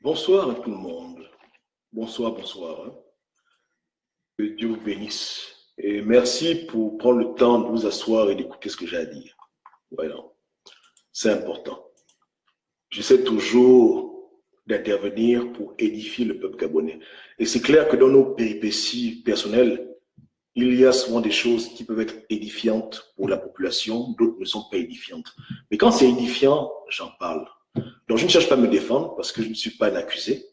Bonsoir à tout le monde. Bonsoir, bonsoir. Que Dieu vous bénisse. Et merci pour prendre le temps de vous asseoir et d'écouter ce que j'ai à dire. Voilà. C'est important. J'essaie toujours d'intervenir pour édifier le peuple gabonais. Et c'est clair que dans nos péripéties personnelles, il y a souvent des choses qui peuvent être édifiantes pour la population, d'autres ne sont pas édifiantes. Mais quand c'est édifiant, j'en parle. Donc je ne cherche pas à me défendre parce que je ne suis pas un accusé.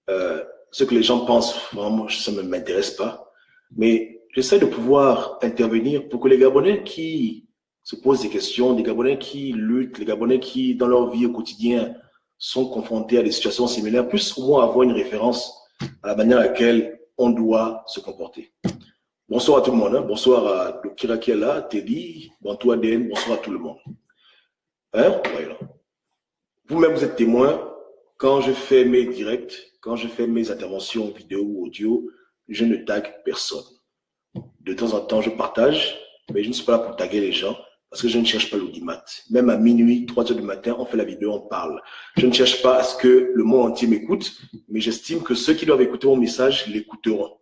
Ce que les gens pensent, vraiment, ça ne m'intéresse pas. Mais j'essaie de pouvoir intervenir pour que les Gabonais qui se posent des questions, des Gabonais qui luttent, les Gabonais qui, dans leur vie au quotidien, sont confrontés à des situations similaires, puissent au moins avoir une référence à la manière à laquelle on doit se comporter. Bonsoir à tout le monde. Hein. Bonsoir à Dokira qui est là, Teddy, Bantou Den, bonsoir à tout le monde. Hein? Voilà. Vous-même, vous êtes témoin. Quand je fais mes directs, quand je fais mes interventions vidéo ou audio, je ne tague personne. De temps en temps, je partage, mais je ne suis pas là pour taguer les gens parce que je ne cherche pas l'audimat. Même à minuit, 3 heures du matin, on fait la vidéo, on parle. Je ne cherche pas à ce que le monde entier m'écoute, mais j'estime que ceux qui doivent écouter mon message l'écouteront.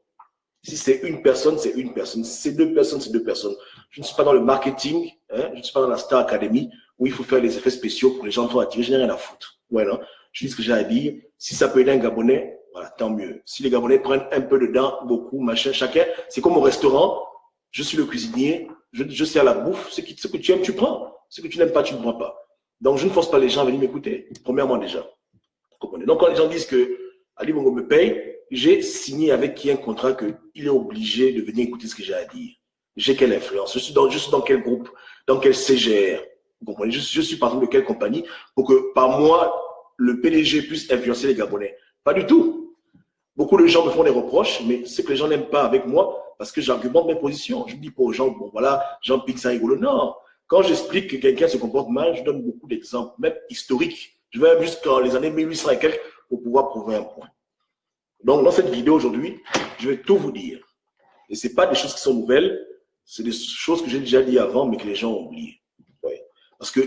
Si c'est une personne, c'est une personne. Si c'est deux personnes, c'est deux personnes. Je ne suis pas dans le marketing, hein, je ne suis pas dans la Star Academy où il faut faire des effets spéciaux pour que les gens soient attirés. Je n'ai rien à foutre. Ouais, non? Je dis ce que j'ai à dire. Si ça peut aider un Gabonais, voilà, tant mieux. Si les Gabonais prennent un peu dedans, beaucoup, machin, chacun, c'est comme au restaurant. Je suis le cuisinier, je sers la bouffe. Ce que tu aimes, tu prends. Ce que tu n'aimes pas, tu ne prends pas. Donc, je ne force pas les gens à venir m'écouter. Premièrement, déjà. Donc, quand les gens disent que Ali Bongo me paye, j'ai signé avec qui un contrat qu'il est obligé de venir écouter ce que j'ai à dire. J'ai quelle influence? Je suis dans quel groupe? Dans quel CGR? Vous comprenez? Je suis par exemple de quelle compagnie pour que par moi, le PDG puisse influencer les Gabonais? Pas du tout. Beaucoup de gens me font des reproches, mais ce que les gens n'aiment pas avec moi, parce que j'argumente mes positions. Je ne dis pas aux gens, bon voilà, Jean-Pierre, c'est rigolo. Non. Quand j'explique que quelqu'un se comporte mal, je donne beaucoup d'exemples, même historiques. Je vais même jusqu'à les années 1800 et quelques pour pouvoir prouver un point. Donc, dans cette vidéo aujourd'hui, je vais tout vous dire. Et ce n'est pas des choses qui sont nouvelles, c'est des choses que j'ai déjà dit avant, mais que les gens ont oubliées. Ouais. Parce que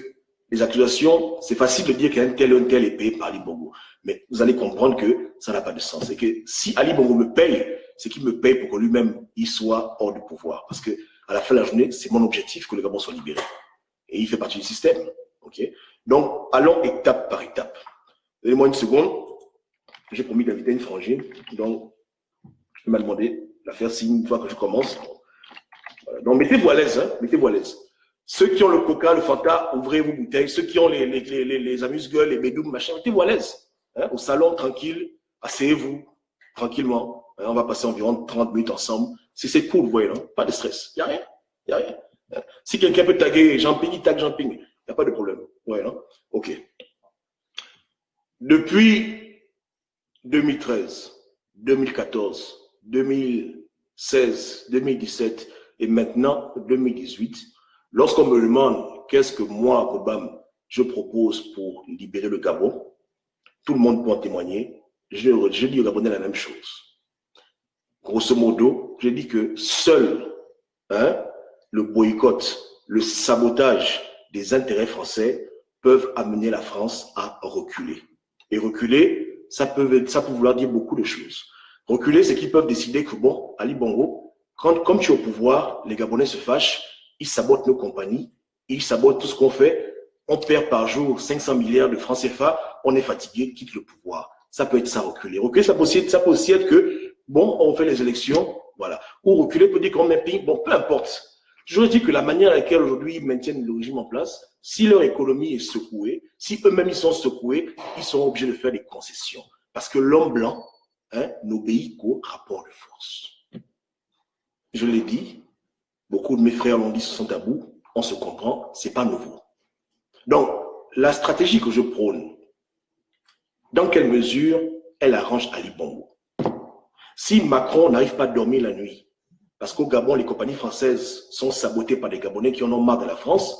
les accusations, c'est facile de dire qu'un tel est payé par Ali Bongo. Mais vous allez comprendre que ça n'a pas de sens. C'est que si Ali Bongo me paye, c'est qu'il me paye pour que lui-même, il soit hors du pouvoir. Parce que à la fin de la journée, c'est mon objectif que le Gabon soit libéré. Et il fait partie du système. Okay? Donc, allons étape par étape. Donnez-moi une seconde. J'ai promis d'inviter une frangine, donc je vais me demander de la faire signe une fois que je commence. Voilà. Donc mettez-vous à l'aise, hein, mettez-vous à l'aise. Ceux qui ont le coca, le fanta, ouvrez vos bouteilles. Ceux qui ont les amuse-gueules, les bédoumes, machin, mettez-vous à l'aise. Hein, au salon, tranquille, asseyez-vous, tranquillement. Hein, on va passer environ 30 minutes ensemble. Si c'est cool, vous voyez, non? Pas de stress. Il n'y a rien. Il n'y a rien. Hein. Si quelqu'un peut taguer Jean-Ping, il tague Jean-Ping. Il n'y a pas de problème. Ouais, non? OK. Depuis 2013, 2014, 2016, 2017 et maintenant 2018, lorsqu'on me demande qu'est-ce que moi, Obama, je propose pour libérer le Gabon, tout le monde peut en témoigner. Je dis aux Gabonais la même chose. Grosso modo, je dis que seul le boycott, le sabotage des intérêts français peuvent amener la France à reculer. Et reculer, ça peut vouloir dire beaucoup de choses. Reculer, c'est qu'ils peuvent décider que, bon, Ali Bongo, comme tu es au pouvoir, les Gabonais se fâchent, ils sabotent nos compagnies, ils sabotent tout ce qu'on fait, on perd par jour 500 milliards de francs CFA, on est fatigué, quitte le pouvoir. Ça peut être ça, reculer. Reculer, ça peut aussi être que, bon, on fait les élections, voilà. Ou reculer peut dire qu'on met pays, bon, peu importe. Je dis que la manière à laquelle aujourd'hui ils maintiennent le régime en place, si leur économie est secouée, si eux-mêmes ils sont secoués, ils sont obligés de faire des concessions. Parce que l'homme blanc n'obéit qu'au rapport de force. Je l'ai dit, beaucoup de mes frères l'ont dit, ce sont tabous, on se comprend, c'est pas nouveau. Donc, la stratégie que je prône, dans quelle mesure elle arrange Ali Bongo? Si Macron n'arrive pas à dormir la nuit, parce qu'au Gabon, les compagnies françaises sont sabotées par des Gabonais qui en ont marre de la France,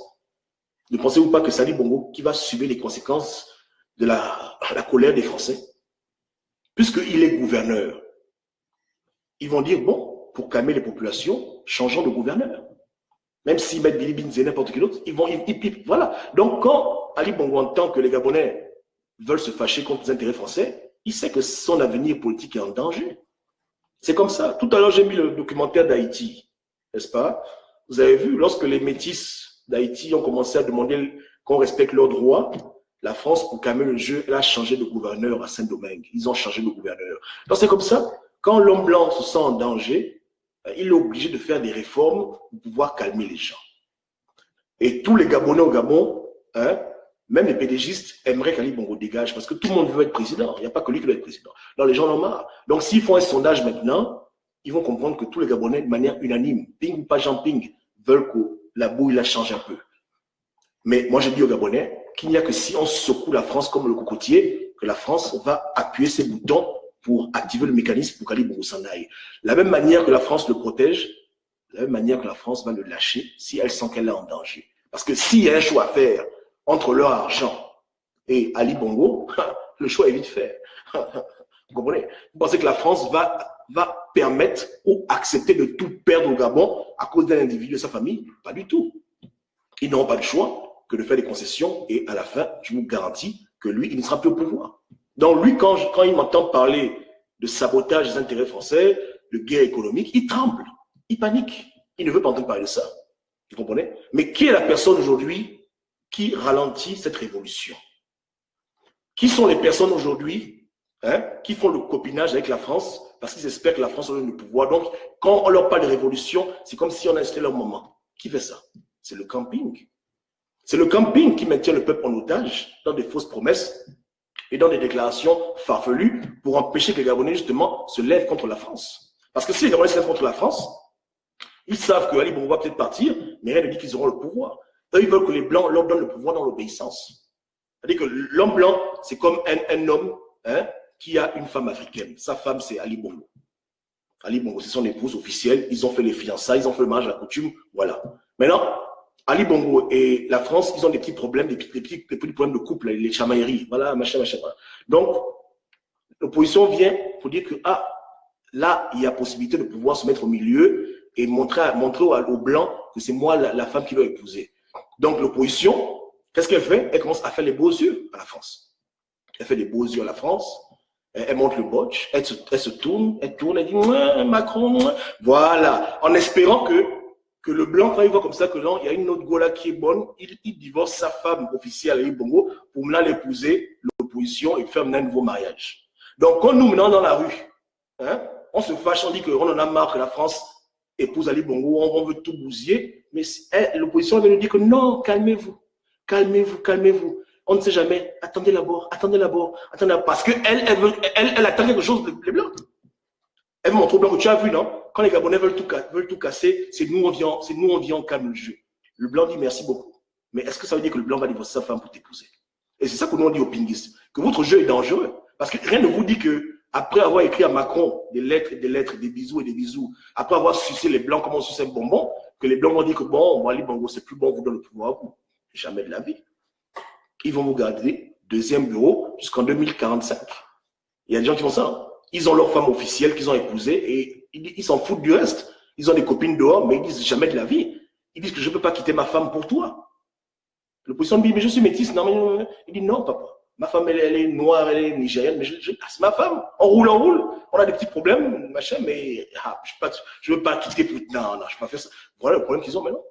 ne pensez-vous pas que c'est Ali Bongo qui va subir les conséquences de la colère des Français? Puisqu'il est gouverneur, ils vont dire, bon, pour calmer les populations, changeons de gouverneur. Même s'ils mettent Billy Binz et n'importe qui d'autre, voilà. Donc, quand Ali Bongo entend que les Gabonais veulent se fâcher contre les intérêts français, il sait que son avenir politique est en danger. C'est comme ça. Tout à l'heure, j'ai mis le documentaire d'Haïti, n'est-ce pas? Vous avez vu, lorsque les métis d'Haïti ont commencé à demander qu'on respecte leurs droits, la France, pour calmer le jeu, elle a changé de gouverneur à Saint-Domingue. Ils ont changé de gouverneur. Donc c'est comme ça. Quand l'homme blanc se sent en danger, il est obligé de faire des réformes pour pouvoir calmer les gens. Et tous les Gabonais au Gabon, hein, même les pédégistes aimeraient qu'Ali Bongo dégage parce que tout le monde veut être président. Il n'y a pas que lui qui veut être président. Donc les gens en ont marre. Donc s'ils font un sondage maintenant, ils vont comprendre que tous les Gabonais, de manière unanime, ping ou pas Jean Ping, veulent que la bouille la change un peu. Mais moi, je dis aux Gabonais qu'il n'y a que si on secoue la France comme le cocotier, que la France va appuyer ses boutons pour activer le mécanisme pour qu'Ali Bongo s'en aille. La même manière que la France le protège, de la même manière que la France va le lâcher si elle sent qu'elle est en danger. Parce que s'il y a un choix à faire entre leur argent et Ali Bongo, le choix est vite fait. Vous comprenez? Vous pensez que la France va permettre ou accepter de tout perdre au Gabon à cause d'un individu de sa famille? Pas du tout. Ils n'auront pas le choix que de faire des concessions et à la fin, je vous garantis que lui, il ne sera plus au pouvoir. Donc lui, quand il m'entend parler de sabotage des intérêts français, de guerre économique, il tremble, il panique. Il ne veut pas entendre parler de ça. Vous comprenez? Mais qui est la personne aujourd'hui qui ralentit cette révolution? Qui sont les personnes aujourd'hui qui font le copinage avec la France parce qu'ils espèrent que la France a le pouvoir? Donc, quand on leur parle de révolution, c'est comme si on installait leur moment. Qui fait ça? C'est le camping. C'est le camping qui maintient le peuple en otage dans des fausses promesses et dans des déclarations farfelues pour empêcher que les Gabonais, justement, se lèvent contre la France. Parce que si les Gabonais se lèvent contre la France, ils savent que Ali Bongo va peut-être partir, mais rien ne dit qu'ils auront le pouvoir. Eux, ils veulent que les Blancs leur donnent le pouvoir dans l'obéissance. C'est-à-dire que l'homme blanc, c'est comme un homme qui a une femme africaine. Sa femme, c'est Ali Bongo. Ali Bongo, c'est son épouse officielle. Ils ont fait les fiançailles, ils ont fait le mariage à la coutume. Voilà. Maintenant, Ali Bongo et la France, ils ont des petits problèmes, des petits problèmes de couple, les chamailleries. Voilà, machin. Donc, l'opposition vient pour dire que, là, il y a possibilité de pouvoir se mettre au milieu et montrer aux Blancs que c'est moi la femme qui doit épouser. Donc, l'opposition, qu'est-ce qu'elle fait? Elle commence à faire les beaux yeux à la France. Elle fait des beaux yeux à la France. Elle monte le botch. Elle se tourne, elle dit Macron. Voilà. En espérant que le Blanc, quand il voit comme ça que non, il y a une autre go là qui est bonne, il divorce sa femme officielle, Ali Bongo, pour maintenant l'épouser, l'opposition, et faire maintenant un nouveau mariage. Donc, quand nous, maintenant, dans la rue, on se fâche, on dit qu'on en a marre que la France épouse Ali Bongo, on veut tout bousiller, mais l'opposition vient nous dire que non, calmez-vous. On ne sait jamais. Attendez d'abord. Parce qu'elle attend quelque chose des Blancs. Elle veut montrer aux Blancs que tu as vu, non? Quand les Gabonais veulent tout casser, c'est nous, on vient, on calme le jeu. Le Blanc dit merci beaucoup. Mais est-ce que ça veut dire que le Blanc va divorcer sa femme pour t'épouser? Et c'est ça que nous on dit aux pinguistes, que votre jeu est dangereux. Parce que rien ne vous dit que, après avoir écrit à Macron des lettres, des bisous et des bisous, après avoir sucé les Blancs comme on suce un bonbon, que les Blancs vont dire que bon, Ali Bongo, c'est plus bon, vous donne le pouvoir à vous. Jamais de la vie. Ils vont vous garder deuxième bureau jusqu'en 2045. Il y a des gens qui font ça. Hein? Ils ont leur femme officielle qu'ils ont épousée et ils s'en foutent du reste. Ils ont des copines dehors, mais ils disent jamais de la vie. Ils disent que je ne peux pas quitter ma femme pour toi. L'opposition dit, mais je suis métisse. Non, mais il dit non, papa. Ma femme, elle est noire, elle est nigérienne, mais c'est ma femme. On roule. On a des petits problèmes, machin, mais je ne veux pas quitter pour... Non, je ne peux pas faire ça. Voilà le problème qu'ils ont maintenant.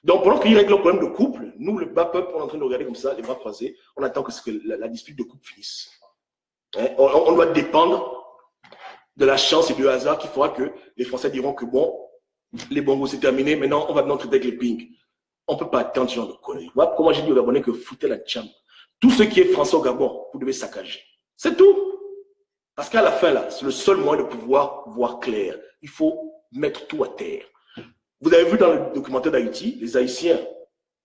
Donc, pendant qu'ils règlent le problème de couple, nous, le bas peuple, on est en train de regarder comme ça, les bras croisés, on attend que la dispute de couple finisse. On doit dépendre de la chance et du hasard qui fera que les Français diront que bon, les bongos c'est terminé, maintenant on va maintenant traiter avec les pings. On ne peut pas attendre ce genre de conneries. Voilà comment j'ai dit aux Gabonais que foutez la chambre. Tout ce qui est français au Gabon, vous devez saccager. C'est tout. Parce qu'à la fin, là, c'est le seul moyen de pouvoir voir clair. Il faut mettre tout à terre. Vous avez vu dans le documentaire d'Haïti, les Haïtiens,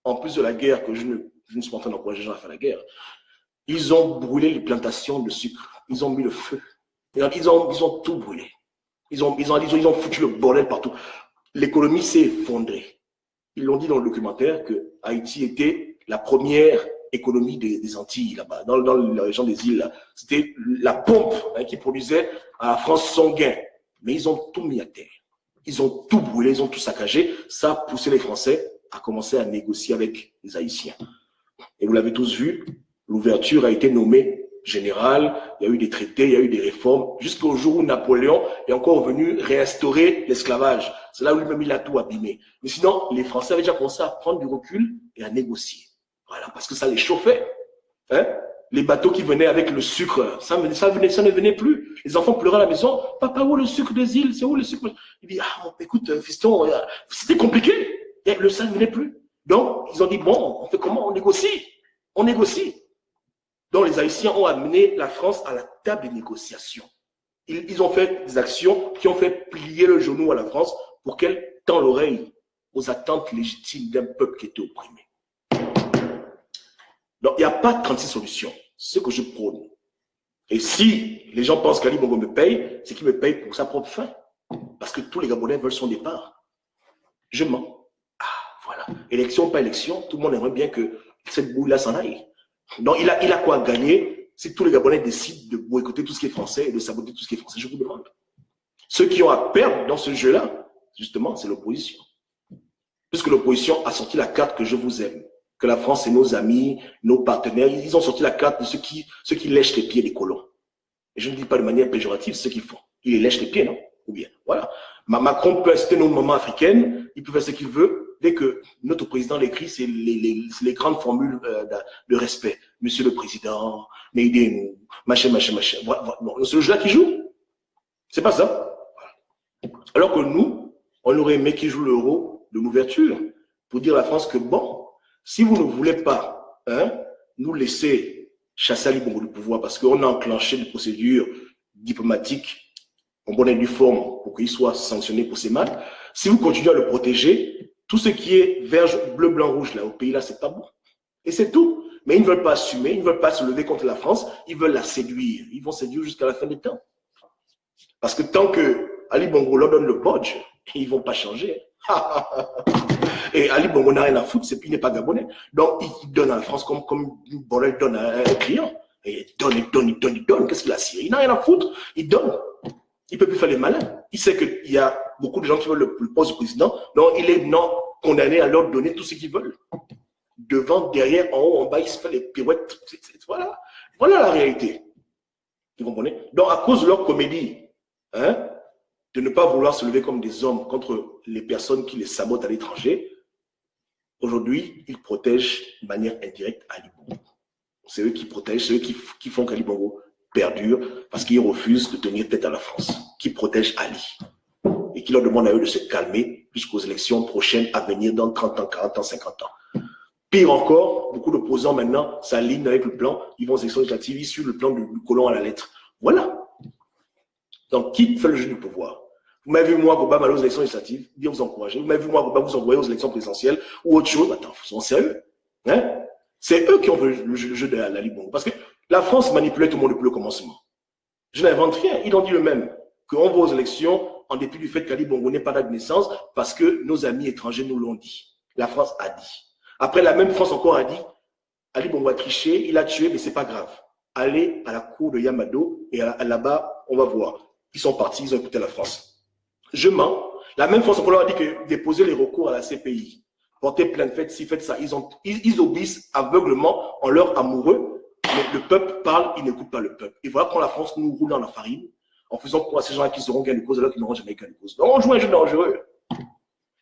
en plus de la guerre, que je ne suis pas en train d'encourager les gens à faire la guerre, ils ont brûlé les plantations de sucre. Ils ont mis le feu. Ils ont tout brûlé. Ils ont foutu le bordel partout. L'économie s'est effondrée. Ils l'ont dit dans le documentaire que Haïti était la première économie des Antilles, là-bas, dans la région des îles. C'était la pompe qui produisait à la France son gain. Mais ils ont tout mis à terre. Ils ont tout brûlé, ils ont tout saccagé. Ça a poussé les Français à commencer à négocier avec les Haïtiens. Et vous l'avez tous vu, L'ouverture a été nommée générale, il y a eu des traités, il y a eu des réformes, jusqu'au jour où Napoléon est encore venu réinstaurer l'esclavage. C'est là où lui-même il a tout abîmé. Mais sinon, les Français avaient déjà commencé à prendre du recul et à négocier. Voilà, parce que ça les chauffait. Hein? Les bateaux qui venaient avec le sucre, ça ne venait plus. Les enfants pleuraient à la maison. Papa, où est le sucre des îles? C'est où le sucre? Il dit, ah, écoute, fiston, c'était compliqué. Et le sang ne venait plus. Donc, ils ont dit, bon, on fait comment? On négocie. On négocie. Donc, les Haïtiens ont amené la France à la table des négociations. Ils ont fait des actions qui ont fait plier le genou à la France pour qu'elle tend l'oreille aux attentes légitimes d'un peuple qui était opprimé. Donc, il n'y a pas 36 solutions. C'est ce que je prône. Et si les gens pensent qu'Ali Bongo me paye, c'est qu'il me paye pour sa propre fin. Parce que tous les Gabonais veulent son départ. Je mens. Ah, voilà. Élection, pas élection, tout le monde aimerait bien que cette boule-là s'en aille. Donc, il a quoi gagner si tous les Gabonais décident de boycotter tout ce qui est français et de saboter tout ce qui est français? Je vous demande. Ceux qui ont à perdre dans ce jeu-là, justement, c'est l'opposition. Puisque l'opposition a sorti la carte que je vous aime. Que la France est nos amis, nos partenaires. Ils ont sorti la carte de ceux qui lèchent les pieds des colons. Et je ne dis pas de manière péjorative ce qu'ils font. Ils les lèchent les pieds, non? Ou bien, voilà. Macron peut inciter nos mamans africaines, il peut faire ce qu'il veut. Dès que notre président l'écrit, c'est les grandes formules de respect. Monsieur le Président, mais aidez-nous, machin. Voilà. Bon, c'est le jeu-là qui joue. C'est pas ça. Voilà. Alors que nous, on aurait aimé qu'il joue le rôle de l'ouverture pour dire à la France que bon, si vous ne voulez pas nous laisser chasser Ali Bongo du pouvoir parce qu'on a enclenché des procédures diplomatiques en bonne et due forme pour qu'il soit sanctionné pour ses mal, si vous continuez à le protéger, tout ce qui est verge bleu, blanc, rouge là au pays là, c'est pas bon. Et c'est tout. Mais ils ne veulent pas assumer, ils ne veulent pas se lever contre la France, ils veulent la séduire. Ils vont séduire jusqu'à la fin des temps. Parce que tant que Ali Bongo leur donne le bodge, ils ne vont pas changer. Et Ali Bongo n'a rien à foutre, il n'est pas gabonais. Donc, il donne à la France comme Borrell donne à un client. Et il donne. Qu'est-ce qu'il a scié? Il n'a rien à foutre, il donne. Il ne peut plus faire les malins. Il sait qu'il y a beaucoup de gens qui veulent le poste du président. Donc, il est condamné à leur donner tout ce qu'ils veulent. Devant, derrière, en haut, en bas, il se fait les pirouettes. Voilà. Voilà la réalité. Vous comprenez? Donc, à cause de leur comédie, de ne pas vouloir se lever comme des hommes contre les personnes qui les sabotent à l'étranger, aujourd'hui, ils protègent de manière indirecte Ali Bongo. C'est eux qui protègent, c'est eux qui font qu'Ali Bongo perdure parce qu'ils refusent de tenir tête à la France, qui protègent Ali et qui leur demandent à eux de se calmer jusqu'aux élections prochaines à venir dans 30 ans, 40 ans, 50 ans. Pire encore, beaucoup d'opposants maintenant s'alignent avec le plan, ils vont aux élections législatives, ils suivent le plan du colon à la lettre. Voilà. Donc, qui fait le jeu du pouvoir? Vous m'avez vu, moi, Goba, aller aux élections législatives, bien vous encourager. Vous m'avez vu, moi, Goba, vous envoyer aux élections présidentielles ou autre chose. Attends, soyons sérieux. C'est eux qui ont fait le jeu de Ali Bongo. Parce que la France manipulait tout le monde depuis le commencement. Je n'invente rien. Ils ont dit eux-mêmes qu'on va aux élections en dépit du fait qu'Ali Bongo n'est pas date de naissance parce que nos amis étrangers nous l'ont dit. La France a dit. Après, la même France encore a dit Ali Bongo a triché, il a tué, mais c'est pas grave. Allez à la cour de Yamado et là-bas, on va voir. Ils sont partis, ils ont écouté la France. Je mens. La même France, on leur a dit que déposer les recours à la CPI, porter plainte, faites ci, faites ça. Ils obéissent aveuglement en leur amoureux. Mais le peuple parle, ils n'écoutent pas le peuple. Et voilà quand la France nous roule dans la farine, en faisant croire à ces gens-là qui seront gain de cause alors qu'ils n'auront jamais gain de cause. Donc on joue un jeu dangereux.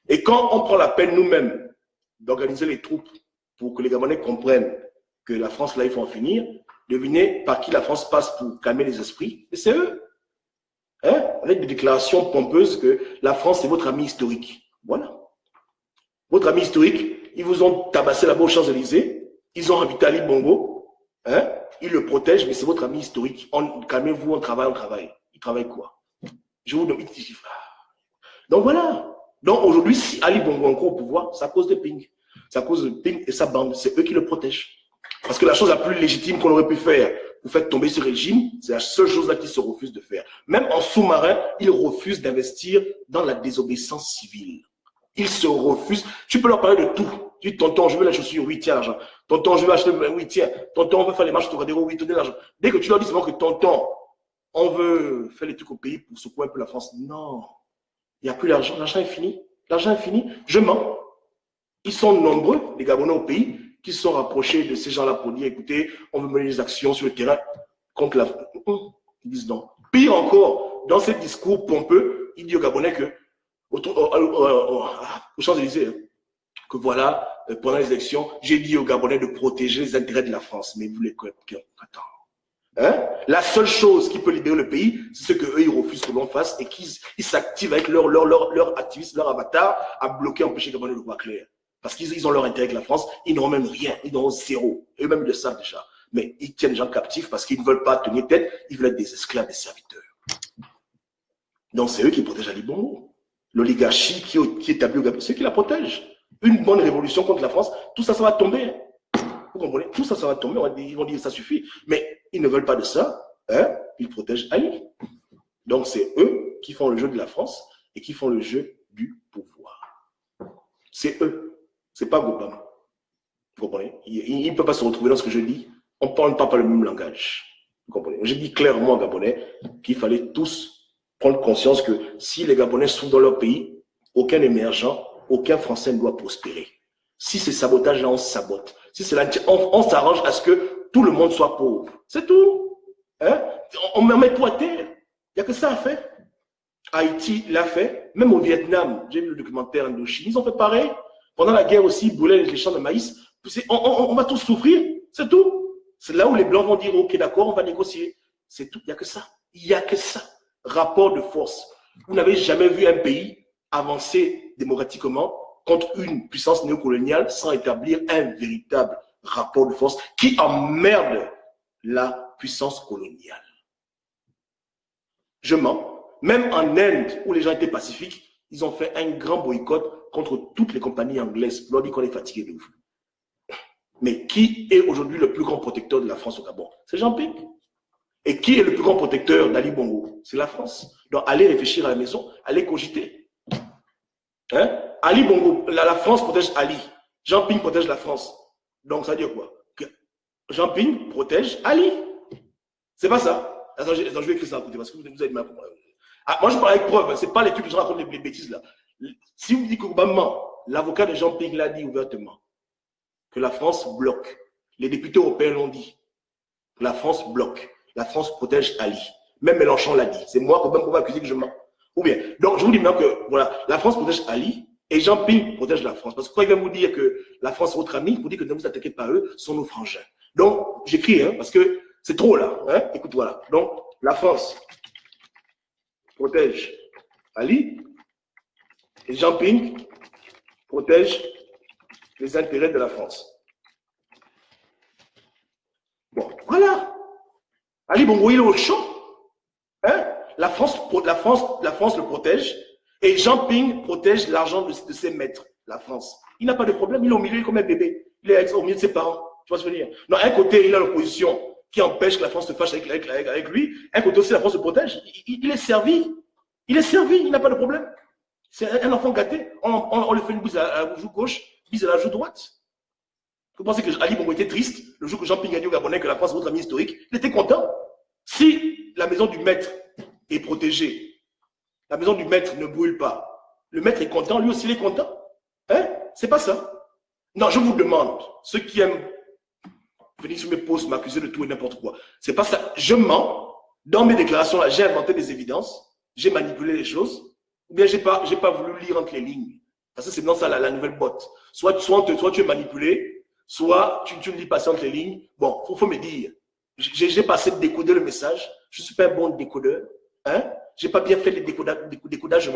Et quand on prend la peine nous-mêmes d'organiser les troupes pour que les Gabonais comprennent que la France, là, il faut en finir, devinez par qui la France passe pour calmer les esprits. Et c'est eux. Avec des déclarations pompeuses que la France, c'est votre ami historique. Voilà. Votre ami historique, ils vous ont tabassé là-bas aux Champs-Élysées, ils ont invité Ali Bongo, ils le protègent, mais c'est votre ami historique. Calmez-vous, on travaille. Il travaille quoi? Je vous demande. Donc voilà. Donc aujourd'hui, si Ali Bongo est encore au pouvoir, c'est à cause de Ping. C'est à cause de Ping et sa bande. C'est eux qui le protègent. Parce que la chose la plus légitime qu'on aurait pu faire pour faire tomber ce régime, c'est la seule chose là qu'ils se refusent de faire. Même en sous-marin, ils refusent d'investir dans la désobéissance civile. Ils se refusent. Tu peux leur parler de tout. Tu dis, tonton, je veux la chaussure, oui, tiens, l'argent. Tonton, je veux acheter, oui, tiens. Tonton, on veut faire les marches Toradero, oui, tenez l'argent. Dès que tu leur dis seulement que tonton, on veut faire les trucs au pays pour secouer un peu la France. Non. Il n'y a plus d'argent. L'argent est fini. L'argent est fini. Je mens. Ils sont nombreux, les Gabonais au pays, qui se sont rapprochés de ces gens-là pour dire, écoutez, on veut mener des actions sur le terrain contre la... Ils disent non. Pire encore, dans ces discours pompeux, il dit aux Gabonais que, aux Champs-Élysées, que voilà, pendant les élections, j'ai dit aux Gabonais de protéger les intérêts de la France. Mais vous les... Attends. Hein? La seule chose qui peut libérer le pays, c'est ce qu'eux, ils refusent que l'on fasse et qu'ils s'activent avec leur activisme, leur avatar, à bloquer, empêcher les Gabonais de voir clair. Parce qu'ils ont leur intérêt avec la France, ils n'auront même rien, ils n'auront zéro. Eux-mêmes, ils le savent déjà. Mais ils tiennent les gens captifs parce qu'ils ne veulent pas tenir tête, ils veulent être des esclaves, des serviteurs. Donc, c'est eux qui protègent Ali Bongo. L'oligarchie qui est établie au Gabon, c'est eux qui la protègent. Une bonne révolution contre la France, tout ça, ça va tomber. Vous comprenez? Tout ça, ça va tomber. Ils vont dire ça suffit. Mais ils ne veulent pas de ça. Hein? Ils protègent Ali. Donc, c'est eux qui font le jeu de la France et qui font le jeu du pouvoir. C'est eux. C'est pas Obama. Vous comprenez? Il ne peut pas se retrouver dans ce que je dis. On ne parle pas le même langage. Vous comprenez? J'ai dit clairement aux Gabonais qu'il fallait tous prendre conscience que si les Gabonais sont dans leur pays, aucun émergent, aucun Français ne doit prospérer. Si c'est sabotage, là, on sabote. Si c'est on s'arrange à ce que tout le monde soit pauvre. C'est tout. Hein? On met tout à terre. Il n'y a que ça à faire. Haïti l'a fait. Même au Vietnam, j'ai vu le documentaire Indochine, ils ont fait pareil. Pendant la guerre aussi, ils brûlaient les champs de maïs. On va tous souffrir. C'est tout. C'est là où les Blancs vont dire, OK, d'accord, on va négocier. C'est tout. Il n'y a que ça. Il n'y a que ça. Rapport de force. Vous n'avez jamais vu un pays avancer démocratiquement contre une puissance néocoloniale sans établir un véritable rapport de force qui emmerde la puissance coloniale. Je mens. Même en Inde, où les gens étaient pacifiques, ils ont fait un grand boycott contre toutes les compagnies anglaises. Pour leur dire qu'on est fatigué de vous. Mais qui est aujourd'hui le plus grand protecteur de la France au Gabon? C'est Jean Ping. Et qui est le plus grand protecteur d'Ali Bongo? C'est la France. Donc, allez réfléchir à la maison, allez cogiter. Hein? Ali Bongo, la France protège Ali. Jean Ping protège la France. Donc, ça veut dire quoi? Que Jean Ping protège Ali. C'est pas ça. Attends, je vais écrire ça à côté parce que vous avez mal compris. Ah, moi, je parle avec preuve. C'est pas les trucs que je raconte les bêtises là. Si vous dites que l'avocat de Jean Ping l'a dit ouvertement, que la France bloque. Les députés européens l'ont dit. La France bloque. La France protège Ali. Même Mélenchon l'a dit. C'est moi qu'on va accuser que je mens. Ou bien, donc je vous dis maintenant que voilà, la France protège Ali et Jean Ping protège la France. Parce que quand il va vous dire que la France est votre ami, il vous dit que ne vous attaquez pas à eux, ce sont nos frangins. Donc, j'écris, hein, parce que c'est trop là. Hein. Écoute, voilà. Donc, la France protège Ali et Jean Ping protège les intérêts de la France. Bon, voilà. Ali Bongo, il est au champ. Hein? La France le protège et Jean Ping protège l'argent de ses maîtres, la France. Il n'a pas de problème, il est au milieu comme un bébé. Il est au milieu de ses parents. Tu vois ce que je veux dire? Non, un côté, il a l'opposition qui empêche que la France se fâche avec lui. Un côté aussi, la France le protège. Il est servi. Il est servi, il n'a pas de problème. C'est un enfant gâté. On lui fait une bise à la joue gauche, bise à la joue droite. Vous pensez que Ali Bongo était triste le jour que Jean Ping a dit au Gabonais que la France est votre ami historique? Il était content. Si la maison du maître est protégée, la maison du maître ne brûle pas, le maître est content, lui aussi il est content. Hein? C'est pas ça. Non, je vous demande, ceux qui aiment venir sur mes posts, m'accuser de tout et n'importe quoi, c'est pas ça. Je mens. Dans mes déclarations là, j'ai inventé des évidences, j'ai manipulé les choses, ou bien j'ai pas voulu lire entre les lignes. Parce que c'est dans ça la nouvelle botte. Soit tu es manipulé, soit tu ne lis pas ça entre les lignes. Bon, faut me dire. J'ai passé de décoder le message. Je ne suis pas un bon décodeur. Hein? Je n'ai pas bien fait les décodages.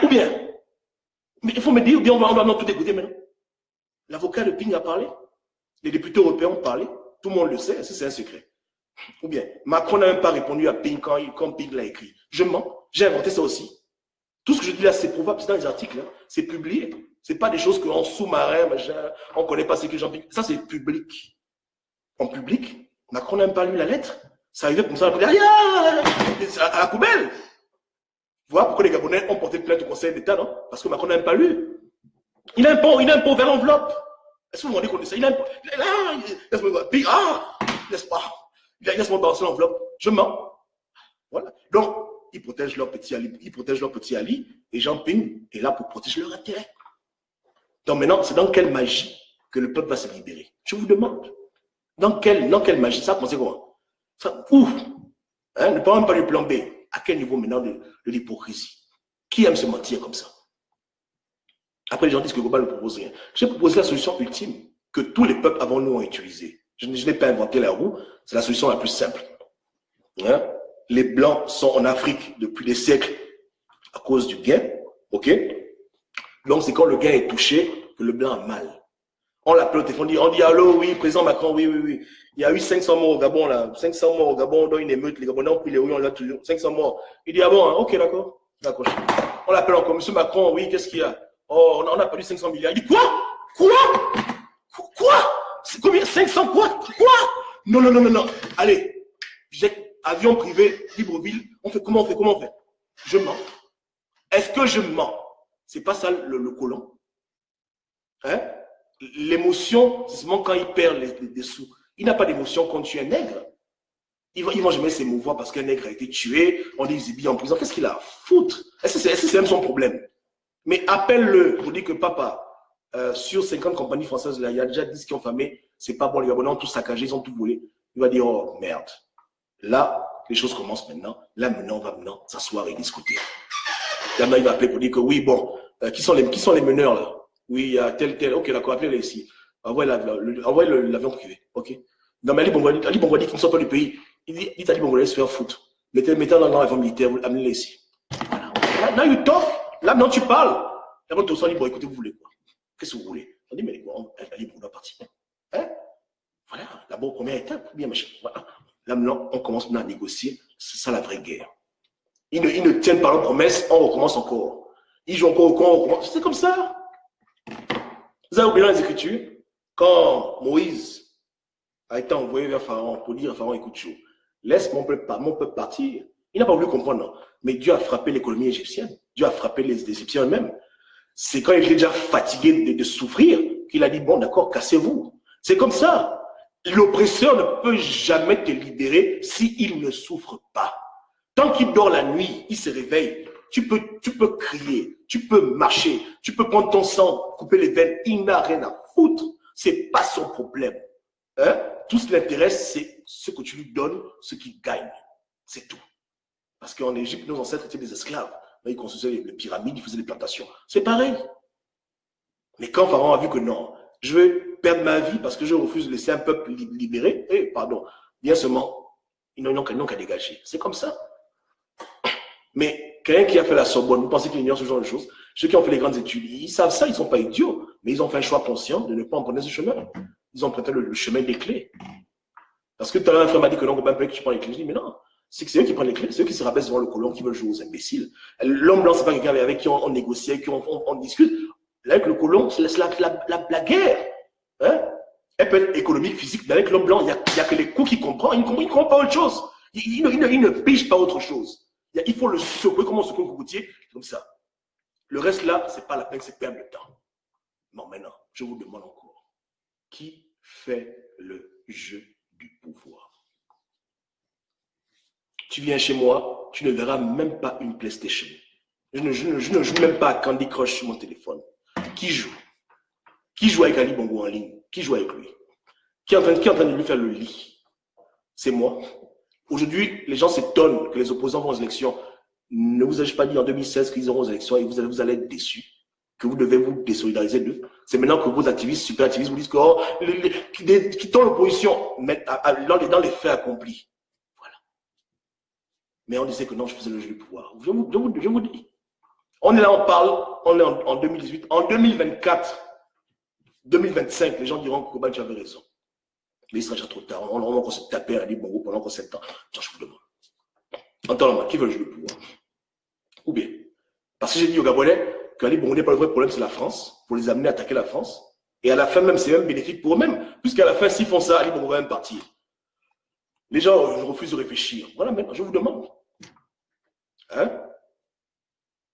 Ou bien, mais il faut me dire, ou bien on va tout décoder maintenant. L'avocat de Ping a parlé. Les députés européens ont parlé. Tout le monde le sait. C'est un secret. Ou bien, Macron n'a même pas répondu à Ping quand Ping l'a écrit. Je mens. J'ai inventé ça aussi. Tout ce que je dis là, c'est prouvable. C'est dans les articles. Hein. C'est publié. Ce n'est pas des choses qu'en sous-marin, on ne connaît pas ce que Jean Ping. Ça, c'est public. En public, Macron n'a même pas lu la lettre. Ça arrivait comme ça à la poubelle. Voilà pourquoi les Gabonais ont porté plainte au Conseil d'État, non? Parce que Macron n'a même pas lu. Il a un pot vers l'enveloppe. Est-ce que vous vous rendez compte de ça? Il a un pot. Laisse-moi voir. Puis, laisse pas. Laisse-moi balancer l'enveloppe. Je mens. Voilà. Donc, ils protègent leur petit Ali. Et Jean Ping est là pour protéger leur intérêt. Donc maintenant, c'est dans quelle magie que le peuple va se libérer? Je vous demande. Dans quelle magie? Ça, pensez quoi? Ça, ouf! Hein, ne parlons pas du plan B. À quel niveau maintenant de l'hypocrisie? Qui aime se mentir comme ça? Après, les gens disent que Goba ne propose rien. J'ai proposé la solution ultime que tous les peuples avant nous ont utilisée. Je n'ai pas inventé la roue, c'est la solution la plus simple. Hein? Les Blancs sont en Afrique depuis des siècles à cause du gain, ok? Donc, c'est quand le gain est touché que le Blanc a mal. On l'appelle au téléphone, on dit allô, oui, président Macron, oui. Il y a eu 500 morts au Gabon, là. 500 morts au Gabon, dans une émeute, les Gabonais ont pris les rues, on l'a toujours. 500 morts. Il dit, ah bon, hein? Ok, d'accord. D'accord. On l'appelle encore, monsieur Macron, oui, qu'est-ce qu'il y a? Oh, on a perdu 500 milliards. Il dit, quoi? C'est combien? 500 quoi? Non. Allez, j'ai avion privé, Libreville. Comment on fait? Je mens. Est-ce que je mens? C'est pas ça le colon. Hein? L'émotion, c'est seulement quand il perd des sous. Il n'a pas d'émotion quand tu es nègre. Ils vont jamais s'émouvoir parce qu'un nègre a été tué, on dit Zibi en prison. Qu'est-ce qu'il a à foutre? Est-ce que c'est même son problème? Mais appelle-le pour dire que papa, sur 50 compagnies françaises, là, il y a déjà 10 qui ont famé, c'est pas bon, les Gabonais ont tout saccagé, ils ont tout volé. Il va dire, oh merde. Là, les choses commencent maintenant. Là, maintenant, on va maintenant s'asseoir et discuter. Là, il va appeler pour dire que oui, bon, qui sont les meneurs là? Oui, il y a tel. Ok, d'accord, appelez-les ici. Envoyez l'avion privé. Ok. Non, mais Ali Bongo dit qu'ils ne sont pas du pays. Il dit à Ali Bongo de se faire foutre. Mettez dans l'avion militaire, amenez-les ici. Voilà. Là, you talk. Là, maintenant, tu parles. Là, on te dit, bon, écoutez, vous voulez quoi? Qu'est-ce que vous voulez? On dit, mais Ali Bongo doit partir. Hein? Voilà. D'abord, première étape, bien machin. Voilà. Là, maintenant, on commence maintenant à négocier. C'est ça la vraie guerre. Ils ne tiennent pas leurs promesses, on recommence encore. Ils jouent encore, on recommence. C'est comme ça. Vous avez oublié dans les Écritures, quand Moïse a été envoyé vers Pharaon pour dire à Pharaon, écoute, chaud, laisse mon peuple partir. Il n'a pas voulu comprendre, non. Mais Dieu a frappé l'économie égyptienne. Dieu a frappé les Égyptiens eux-mêmes. C'est quand il était déjà fatigué de souffrir qu'il a dit, bon, d'accord, cassez-vous. C'est comme ça. L'oppresseur ne peut jamais te libérer s'il ne souffre pas. Tant qu'il dort la nuit, il se réveille. Tu peux crier, tu peux marcher, tu peux prendre ton sang, couper les veines. Il n'a rien à foutre. C'est pas son problème. Hein? Tout ce qui l'intéresse, c'est ce que tu lui donnes, ce qu'il gagne. C'est tout. Parce qu'en Égypte, nos ancêtres étaient des esclaves. Ils construisaient les pyramides, ils faisaient des plantations. C'est pareil. Mais quand Pharaon a vu que non, je vais perdre ma vie parce que je refuse de laisser un peuple libéré, bien seulement, ils n'ont qu'à dégager. C'est comme ça. Mais quelqu'un qui a fait la Sorbonne, vous pensez qu'il ignore ce genre de choses? Ceux qui ont fait les grandes études, ils savent ça, ils ne sont pas idiots, mais ils ont fait un choix conscient de ne pas emprunter ce chemin. Ils ont emprunté le chemin des clés. Parce que tout à l'heure, un frère m'a dit que non, on ne peut pas que tu prends les clés. Je dis, mais non, c'est eux qui prennent les clés, c'est eux qui se rappellent devant le colon, qui veulent jouer aux imbéciles. L'homme blanc, ce n'est pas quelqu'un avec qui on négocie, avec qui on discute. Là, avec le colon, c'est la guerre. Hein? Elle peut être économique, physique, mais avec l'homme blanc, il n'y a que les coups qu'il comprend. Il ne comprend pas autre chose. Il ne pige pas autre chose. Il faut le secouer, comme on secoue un cocotier, comme ça. Le reste là, ce n'est pas la peine, c'est perdre le temps. Non, maintenant, je vous demande encore, qui fait le jeu du pouvoir? Tu viens chez moi, tu ne verras même pas une PlayStation. Je ne joue même pas à Candy Crush sur mon téléphone. Qui joue? Qui joue avec Ali Bongo en ligne? Qui joue avec lui? Qui est en train de lui faire le lit? C'est moi. Aujourd'hui, les gens s'étonnent que les opposants vont aux élections. Ne vous ai-je pas dit en 2016 qu'ils auront aux élections et vous allez être déçus, que vous devez vous désolidariser d'eux? C'est maintenant que vos activistes, super activistes, vous disent que qui tombent l'opposition, dans les faits accomplis. Voilà. Mais on disait que non, je faisais le jeu du pouvoir. Je vous dis. On est là, on parle, on est en 2018. En 2024, 2025, les gens diront que Koban, tu avais raison. Mais il sera déjà trop tard. On va encore se taper à dire bon, pendant encore 7 ans. Tiens, je vous demande. Entends-moi, qui veut jouer le pouvoir? Ou bien, parce que j'ai dit aux Gabonais qu'Ali Bongo n'est pas le vrai problème, c'est la France, pour les amener à attaquer la France. Et à la fin, même, c'est même bénéfique pour eux-mêmes, puisqu'à la fin, s'ils font ça, Ali Bongo va même partir. Les gens refusent de réfléchir. Voilà, maintenant, je vous demande. Hein?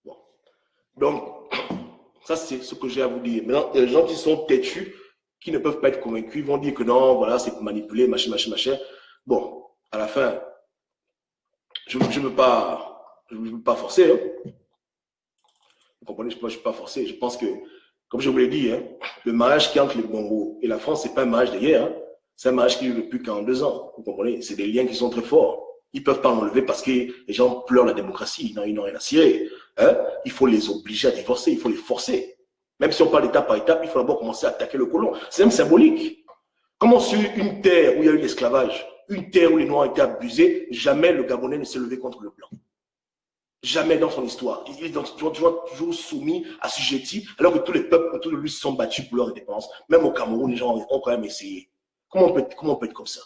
Bon. Donc, ça, c'est ce que j'ai à vous dire. Maintenant, il y a des gens qui sont têtus, qui ne peuvent pas être convaincus, ils vont dire que non, voilà, c'est pour manipuler, machin. Bon, à la fin, je ne veux pas forcer. Hein. Vous comprenez, je ne peux pas forcer. Je pense que Comme je vous l'ai dit, hein, le mariage qui entre le Bongo et la France, c'est pas un mariage d'hier. Hein. C'est un mariage qui dure depuis 42 ans. Vous comprenez? C'est des liens qui sont très forts. Ils peuvent pas enlever parce que les gens pleurent la démocratie. Ils n'ont rien à cirer. Hein? Il faut les obliger à divorcer. Il faut les forcer. Même si on parle d'étape par étape, il faut d'abord commencer à attaquer le colon. C'est même symbolique. Comment sur une terre où il y a eu l'esclavage, une terre où les Noirs ont été abusés, jamais le Gabonais ne s'est levé contre le Blanc. Jamais dans son histoire. Il est toujours soumis, assujetti, alors que tous les peuples autour de lui se sont battus pour leur indépendance. Même au Cameroun, les gens ont quand même essayé. Comment on peut être comme ça?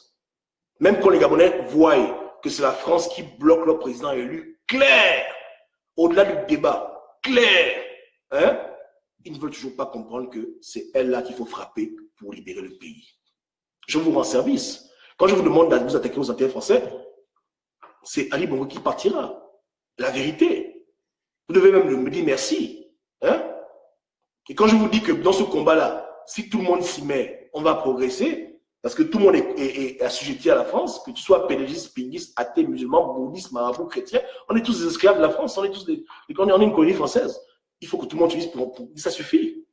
Même quand les Gabonais voient que c'est la France qui bloque leur président élu, clair, au-delà du débat, clair, hein, ils ne veulent toujours pas comprendre que c'est elle-là qu'il faut frapper pour libérer le pays. Je vous rends service. Quand je vous demande de vous attaquer aux intérêts français, c'est Ali Bongo qui partira. La vérité. Vous devez même me dire merci. Hein? Et quand je vous dis que dans ce combat-là, si tout le monde s'y met, on va progresser, parce que tout le monde est assujetti à la France, que tu sois pédagogiste, pinguiste, athée, musulman, bouddhiste, marabout, chrétien, on est tous des esclaves de la France, on est une colonie française. Il faut que tout le monde utilise pour ça suffit.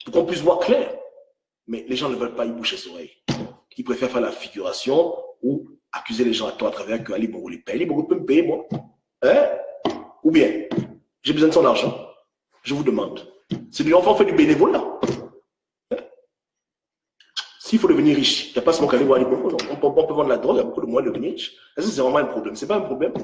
Pour qu'on puisse voir clair. Mais les gens ne veulent pas y boucher les oreilles. Ils préfèrent faire la figuration ou accuser les gens à tort à travers que Ali Bongo les paye. Ali Bongo peut me payer, moi. Hein? Ou bien, j'ai besoin de son argent. Je vous demande. C'est de l'enfant fait du bénévolat. Hein? S'il faut devenir riche, il n'y a pas seulement qu'à Ali Bongo. On peut vendre la drogue, il y a beaucoup de moyens de devenir riche. Est-ce que c'est vraiment un problème? Ce n'est pas un problème.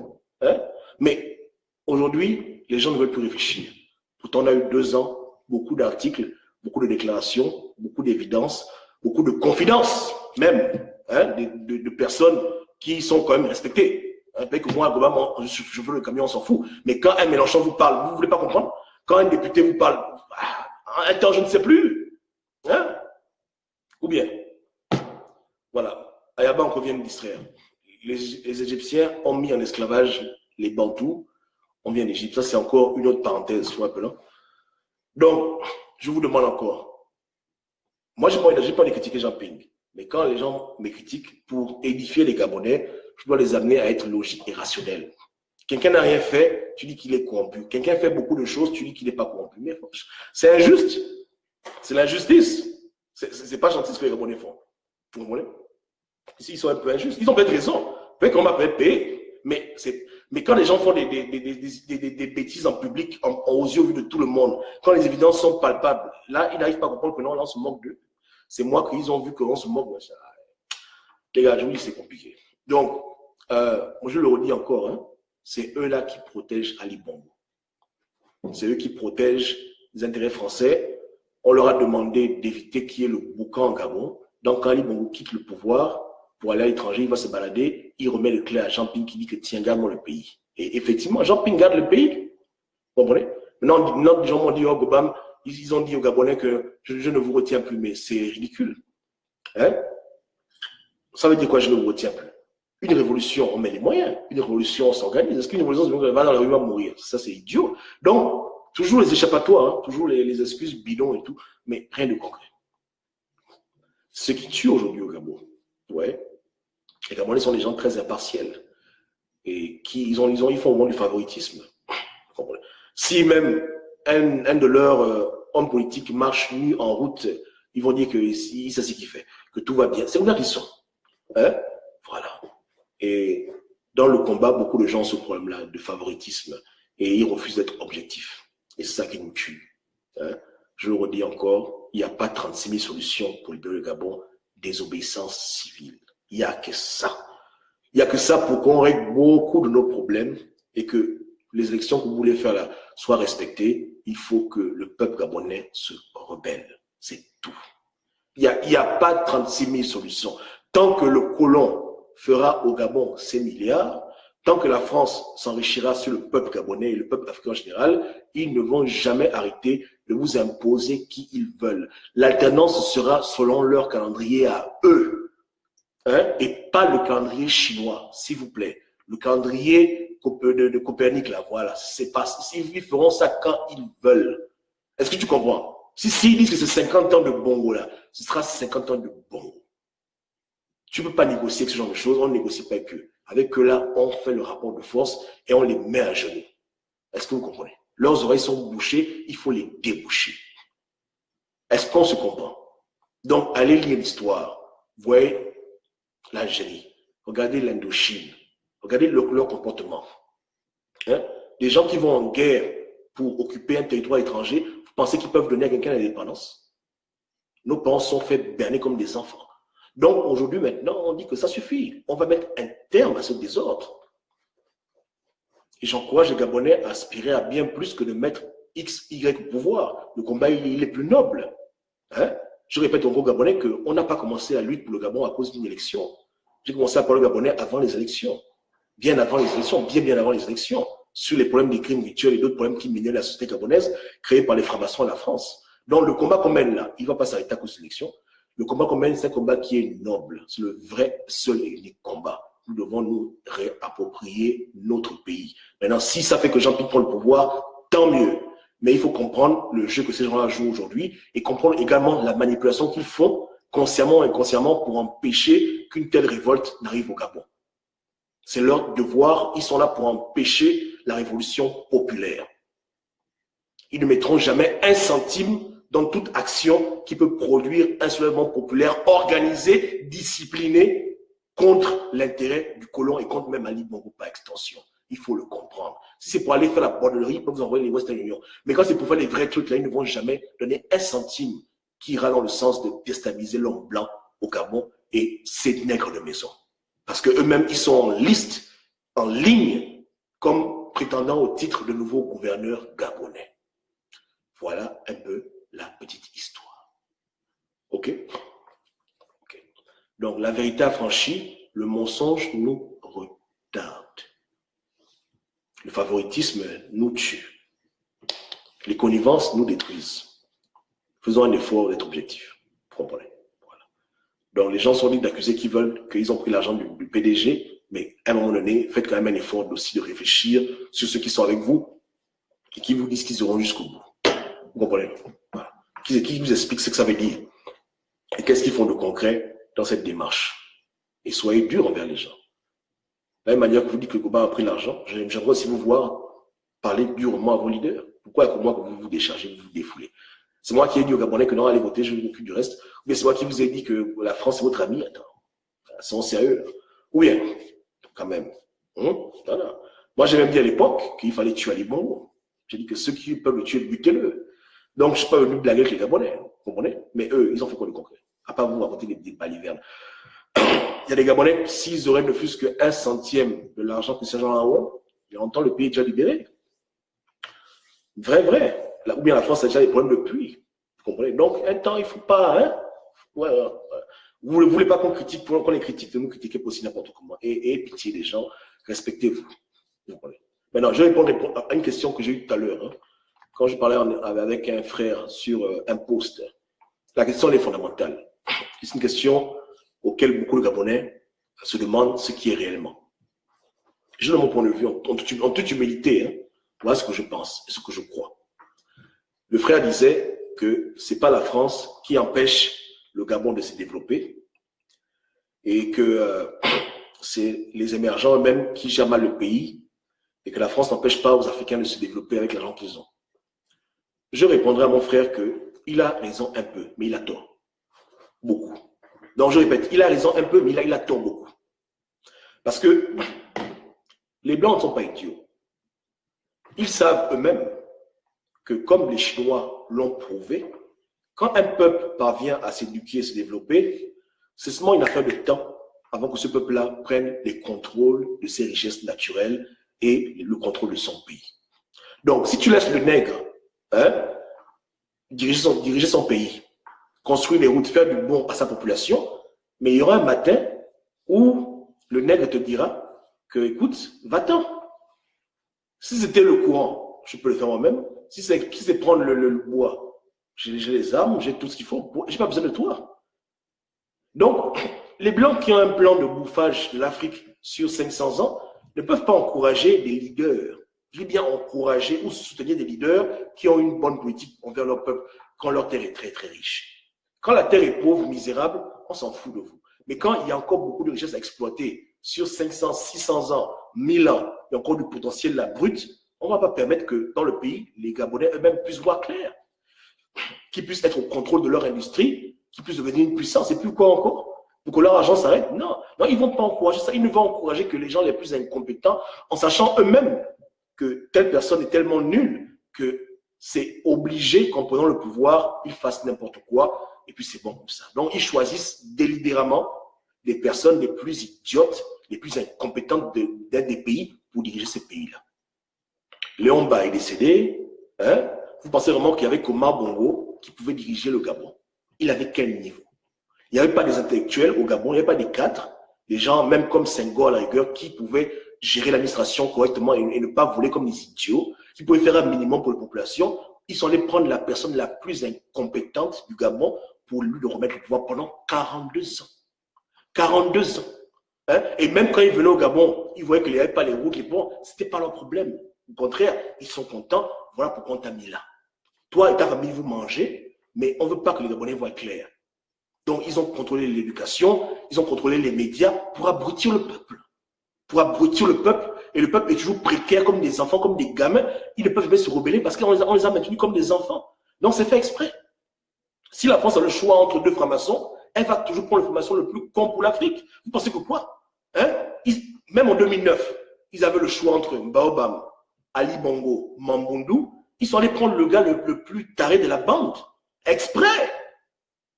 Hein? Mais aujourd'hui, les gens ne veulent plus réfléchir. Pourtant, on a eu 2 ans, beaucoup d'articles, beaucoup de déclarations, beaucoup d'évidences, beaucoup de confidences, même, hein, de personnes qui sont quand même respectées. Hein, que moi, je veux le camion, on s'en fout. Mais quand un Mélenchon vous parle, vous ne voulez pas comprendre? Quand un député vous parle, un temps, je ne sais plus. Hein? Ou bien, voilà, Ayaba, on vient de distraire. Les Égyptiens ont mis en esclavage les Bantous. On vient d'Égypte. Ça, c'est encore une autre parenthèse, je rappelle. Donc, je vous demande encore. Moi, je n'ai pas de critiquer Jean Ping. Mais quand les gens me critiquent pour édifier les Gabonais, je dois les amener à être logiques et rationnels. Quelqu'un n'a rien fait, tu dis qu'il est corrompu. Quelqu'un fait beaucoup de choses, tu dis qu'il n'est pas corrompu. Mais c'est injuste. C'est l'injustice. C'est pas gentil ce que les Gabonais font. Vous comprenez? Ici, ils sont un peu injustes. Ils ont peut-être raison. Peut-être qu'on va peut-être payer. Mais quand les gens font des bêtises en public, aux yeux vus de tout le monde, quand les évidences sont palpables, là, ils n'arrivent pas à comprendre que non, là, on se moque d'eux. C'est moi qu'ils ont vu qu'on se moque. Les gars, je vous dis, c'est compliqué. Donc, je le redis encore, hein, c'est eux-là qui protègent Ali Bongo. C'est eux qui protègent les intérêts français. On leur a demandé d'éviter qu'il y ait le boucan en Gabon. Donc, quand Ali Bongo quitte le pouvoir, pour aller à l'étranger, il va se balader, il remet le clé à Jean Ping qui dit que tiens, garde-moi le pays. Et effectivement, Jean Ping garde le pays. Vous comprenez? Maintenant, les gens m'ont dit, oh, Gobam, ils ont dit aux Gabonais que je ne vous retiens plus, mais c'est ridicule. Hein? Ça veut dire quoi, je ne vous retiens plus? Une révolution, on met les moyens. Une révolution, on s'organise. Est-ce qu'une révolution, va dans la rue, va mourir? Ça, c'est idiot. Donc, toujours les échappatoires, hein, toujours les excuses bidons et tout, mais rien de concret. Ce qui tue aujourd'hui au Gabon, ouais, les Gabonais sont des gens très impartiels et ils font vraiment du favoritisme. Si même un de leurs hommes politiques marche nu en route, ils vont dire que c'est ce qu'il fait, que tout va bien. C'est là qu'ils sont. Hein? Voilà. Et dans le combat, beaucoup de gens ont ce problème-là de favoritisme et ils refusent d'être objectifs. Et c'est ça qui nous tue. Hein? Je le redis encore, il n'y a pas 36 000 solutions pour libérer le Gabon, désobéissance civile. Il n'y a que ça. Il n'y a que ça pour qu'on règle beaucoup de nos problèmes et que les élections que vous voulez faire là soient respectées. Il faut que le peuple gabonais se rebelle. C'est tout. Il n'y a pas 36 000 solutions. Tant que le colon fera au Gabon ses milliards, tant que la France s'enrichira sur le peuple gabonais et le peuple africain en général, ils ne vont jamais arrêter de vous imposer qui ils veulent. L'alternance sera selon leur calendrier à eux, hein, et pas le calendrier chinois, s'il vous plaît. Le calendrier de Copernic, là, voilà, c'est pas, ils feront ça quand ils veulent. Est-ce que tu comprends? S'ils disent que c'est 50 ans de Bongo, là, ce sera 50 ans de Bongo. Tu ne peux pas négocier avec ce genre de choses, on ne négocie pas avec eux. Avec eux, là, on fait le rapport de force et on les met à genoux. Est-ce que vous comprenez? Leurs oreilles sont bouchées, il faut les déboucher. Est-ce qu'on se comprend? Donc, allez lire l'histoire. Voyez l'Algérie. Regardez l'Indochine. Regardez leur comportement. Hein? Des gens qui vont en guerre pour occuper un territoire étranger, vous pensez qu'ils peuvent donner à quelqu'un l'indépendance? Nos parents sont faits berner comme des enfants. Donc, aujourd'hui, maintenant, on dit que ça suffit. On va mettre un terme à ce désordre. Et j'encourage les Gabonais à aspirer à bien plus que de mettre X, Y au pouvoir. Le combat, il est plus noble. Hein? Je répète au gros Gabonais qu'on n'a pas commencé la lutte pour le Gabon à cause d'une élection. J'ai commencé à parler au Gabonais avant les élections. Bien avant les élections, bien avant les élections. Sur les problèmes des crimes rituels et d'autres problèmes qui minaient la société gabonaise créés par les francs-maçons à la France. Donc, le combat qu'on mène là, il ne va pas s'arrêter à cause des élections. Le combat qu'on mène, c'est un combat qui est noble. C'est le vrai, seul et unique combat. Nous devons nous réapproprier notre pays. Maintenant, si ça fait que Jean-Pierre prend le pouvoir, tant mieux. Mais il faut comprendre le jeu que ces gens-là jouent aujourd'hui et comprendre également la manipulation qu'ils font consciemment et inconsciemment pour empêcher qu'une telle révolte n'arrive au Gabon. C'est leur devoir. Ils sont là pour empêcher la révolution populaire. Ils ne mettront jamais un centime dans toute action qui peut produire un soulèvement populaire organisé, discipliné contre l'intérêt du colon et contre même Ali Bongo par extension. Il faut le comprendre. Si c'est pour aller faire la bordellerie, ils peuvent vous envoyer les Western Union. Mais quand c'est pour faire les vrais trucs, là, ils ne vont jamais donner un centime qui ira dans le sens de déstabiliser l'homme blanc au Gabon et ses nègres de maison. Parce qu'eux-mêmes, ils sont en liste, en ligne, comme prétendant au titre de nouveau gouverneur gabonais. Voilà un peu la petite histoire. OK? OK. Donc, la vérité affranchie, le mensonge nous retarde. Le favoritisme nous tue. Les connivences nous détruisent. Faisons un effort d'être objectifs. Vous comprenez? Voilà. Donc, les gens sont libres d'accuser qu'ils veulent, qu'ils ont pris l'argent du PDG, mais à un moment donné, faites quand même un effort aussi de réfléchir sur ceux qui sont avec vous et qui vous disent qu'ils iront jusqu'au bout. Vous comprenez? Voilà. Qui vous explique ce que ça veut dire? Et qu'est-ce qu'ils font de concret dans cette démarche? Et soyez durs envers les gens. De la même manière que vous dites que Goba a pris l'argent, j'aimerais aussi vous voir parler durement à vos leaders. Pourquoi est-ce que moi vous vous déchargez, vous vous défoulez? C'est moi qui ai dit aux Gabonais que non, allez voter, je m'occupe du reste. Ou bien c'est moi qui vous ai dit que la France est votre ami. Attends, c'est sérieux. Là. Ou bien, quand même. Voilà. Moi, j'ai même dit à l'époque qu'il fallait tuer Ali Bongo. J'ai dit que ceux qui peuvent le tuer, butez-le. Donc, je ne suis pas venu blaguer avec les Gabonais, vous comprenez? Mais eux, ils ont fait quoi de concret? À part vous raconter des balivernes. Il y a des Gabonais, s'ils auraient ne fût-ce qu'un centième de l'argent que ces gens-là ont, il y a longtemps, le pays est déjà libéré. Vrai. Ou bien la France a déjà des problèmes depuis. Vous comprenez? Donc, un temps, il ne faut pas, hein? Ouais. Vous ne voulez pas qu'on critique, qu'on les critique, de nous critiquer pour aussi n'importe comment. Et pitié des gens, respectez-vous. Vous comprenez? Maintenant, je vais répondre à une question que j'ai eue tout à l'heure. Hein, quand je parlais avec un frère sur un post. La question elle est fondamentale. C'est une question auquel beaucoup de Gabonais se demandent ce qui est réellement. Je donne mon point de vue en toute humilité. Hein, voilà ce que je pense et ce que je crois. Le frère disait que ce n'est pas la France qui empêche le Gabon de se développer et que c'est les émergents eux-mêmes qui gèrent mal le pays et que la France n'empêche pas aux Africains de se développer avec l'argent qu'ils ont. Je répondrai à mon frère qu'il a raison un peu, mais il a tort. Beaucoup. Donc je répète, il a raison un peu, mais il a tort beaucoup. Parce que les Blancs ne sont pas idiots. Ils savent eux-mêmes que, comme les Chinois l'ont prouvé, quand un peuple parvient à s'éduquer et se développer, c'est seulement une affaire de temps avant que ce peuple-là prenne les contrôles de ses richesses naturelles et le contrôle de son pays. Donc, si tu laisses le nègre diriger son pays, construire les routes, faire du bon à sa population, mais il y aura un matin où le nègre te dira que, écoute, va-t'en. Si c'était le courant, je peux le faire moi-même. Si c'est prendre le bois, j'ai les armes, j'ai tout ce qu'il faut, j'ai pas besoin de toi. Donc, les Blancs qui ont un plan de bouffage de l'Afrique sur 500 ans ne peuvent pas encourager des leaders. Je dis bien encourager ou soutenir des leaders qui ont une bonne politique envers leur peuple quand leur terre est très, très riche. Quand la terre est pauvre, misérable, on s'en fout de vous. Mais quand il y a encore beaucoup de richesses à exploiter sur 500, 600 ans, 1000 ans, il y a encore du potentiel là brut, on ne va pas permettre que dans le pays, les Gabonais eux-mêmes puissent voir clair. qui puissent être au contrôle de leur industrie, qui puissent devenir une puissance, et puis quoi encore? Pour que leur argent s'arrête? Non, non, ils ne vont pas encourager ça. Ils ne vont encourager que les gens les plus incompétents, en sachant eux-mêmes que telle personne est tellement nulle que c'est obligé qu'en prenant le pouvoir, ils fassent n'importe quoi, et puis c'est bon comme ça. Donc, ils choisissent délibérément les personnes les plus idiotes, les plus incompétentes d'être des pays pour diriger ces pays-là. Léon Mba est décédé. Hein? Vous pensez vraiment qu'il y avait Omar Bongo qui pouvait diriger le Gabon? Il avait quel niveau? Il n'y avait pas des intellectuels au Gabon, il n'y avait pas des cadres, des gens même comme Senghor à la rigueur qui pouvaient gérer l'administration correctement et ne pas voler comme des idiots, qui pouvaient faire un minimum pour la population. Ils sont allés prendre la personne la plus incompétente du Gabon pour lui remettre le pouvoir pendant 42 ans. 42 ans. Hein? Et même quand ils venaient au Gabon, ils voyaient qu'il n'y avait pas les routes, les ponts, ce n'était pas leur problème. Au contraire, ils sont contents, voilà pourquoi on t'a mis là. Toi et ta famille, vous mangez, mais on ne veut pas que les Gabonais voient clair. Donc, ils ont contrôlé l'éducation, ils ont contrôlé les médias pour abrutir le peuple. Pour abrutir le peuple, et le peuple est toujours précaire comme des enfants, comme des gamins. Ils ne peuvent jamais se rebeller parce qu'on les a maintenus comme des enfants. Donc, c'est fait exprès. Si la France a le choix entre deux francs-maçons, elle va toujours prendre le franc-maçon le plus con pour l'Afrique. Vous pensez que quoi? Hein? Même en 2009, ils avaient le choix entre Baobam, Ali Bongo, Mambundu. Ils sont allés prendre le gars le plus taré de la bande. Exprès.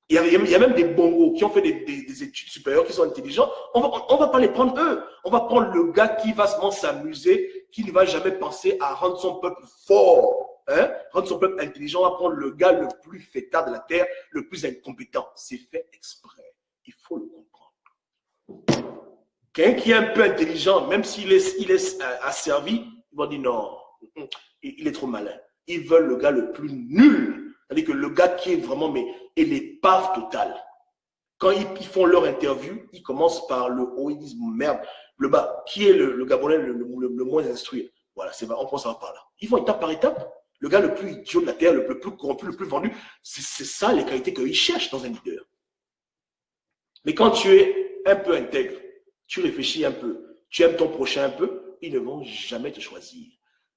Il y a même des bongos qui ont fait des études supérieures, qui sont intelligents. On va pas les prendre eux. On va prendre le gars qui va seulement s'amuser, qui ne va jamais penser à rendre son peuple fort, hein? Rendre son peuple intelligent. On va prendre le gars le plus fêtard de la terre, le plus incompétent. C'est fait exprès. Il faut le comprendre. Quelqu'un qui est un peu intelligent, même s'il est asservi, il va dire non, il est trop malin. Ils veulent le gars le plus nul. C'est-à-dire que le gars qui est vraiment est l'épave totale. Quand ils font leur interview, ils commencent par le haut, ils disent merde, le bas, qui est le Gabonais le moins instruit? Voilà, c'est on pense par là. Ils vont étape par étape. Le gars le plus idiot de la terre, le plus corrompu, le plus vendu, c'est ça les qualités qu'ils cherchent dans un leader. Mais quand tu es un peu intègre, tu réfléchis un peu, tu aimes ton prochain un peu, ils ne vont jamais te choisir.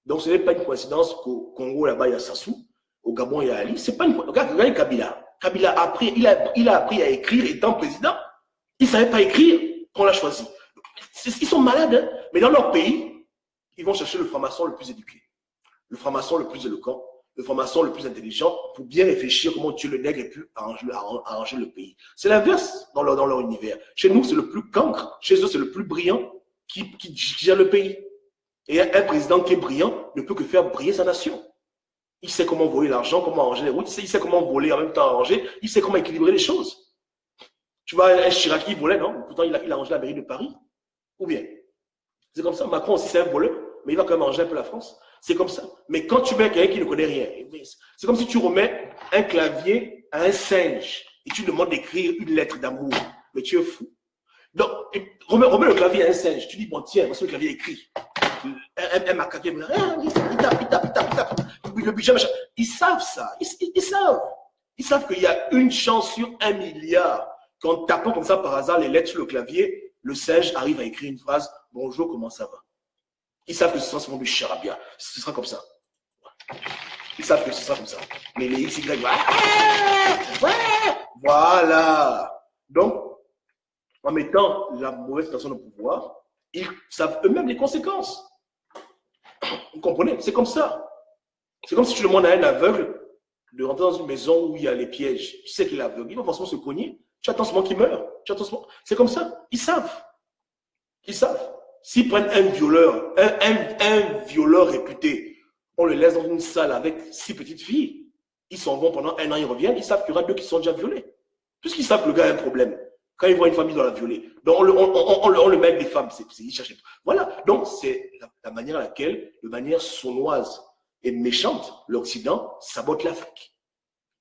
Donc ce n'est pas une coïncidence qu'au Congo, là-bas, il y a Sassou. Au Gabon, il y a Ali. C'est pas une... Regardez Kabila. Kabila a appris, il a appris à écrire étant président. Il ne savait pas écrire qu'on l'a choisi. Ils sont malades, hein? Mais dans leur pays, ils vont chercher le franc-maçon le plus éduqué, le franc-maçon le plus éloquent, le franc-maçon le plus intelligent pour bien réfléchir comment tuer le nègre et puis arranger le pays. C'est l'inverse dans leur univers. Chez nous, c'est le plus cancre. Chez eux, c'est le plus brillant qui gère le pays. Et un président qui est brillant ne peut que faire briller sa nation. Il sait comment voler l'argent, comment arranger les routes, il sait comment voler en même temps arranger, il sait comment équilibrer les choses. Tu vois, un Chirac qui volait, non? Pourtant, il a arrangé la mairie de Paris. Ou bien? C'est comme ça. Macron aussi, c'est un voleur, mais il va quand même arranger un peu la France. C'est comme ça. Mais quand tu mets quelqu'un qui ne connaît rien, c'est comme si tu remets un clavier à un singe et tu demandes d'écrire une lettre d'amour. Mais tu es fou. Donc, remets le clavier à un singe. Tu dis, bon, tiens, voici le clavier écrit. Un macaque, il tape. Le budget, machin. Ils savent ça. Ils savent. Ils savent qu'il y a une chance sur 1 milliard qu'en tapant comme ça par hasard les lettres sur le clavier, le singe arrive à écrire une phrase. Bonjour, comment ça va? Ils savent que ce sera seulement du charabia. Ce sera comme ça. Ils savent que ce sera comme ça. Mais les XY, voilà. Donc, en mettant la mauvaise personne au pouvoir, ils savent eux-mêmes les conséquences. Vous comprenez? C'est comme ça. C'est comme si tu demandes à un aveugle de rentrer dans une maison où il y a les pièges. Tu sais qu'il est aveugle. Il va forcément se cogner. Tu attends seulement qu'il meure. C'est comme ça. Ils savent. Ils savent. S'ils prennent un violeur, un violeur réputé, on le laisse dans une salle avec 6 petites filles. Ils s'en vont pendant 1 an, ils reviennent. Ils savent qu'il y aura 2 qui sont déjà violés. Puisqu'ils savent que le gars a un problème. Quand ils voient une famille dans la violer. Donc on le met avec des femmes. Ils cherchent. Voilà. Donc c'est la manière à laquelle, de manière sournoise et méchante, l'Occident sabote l'Afrique.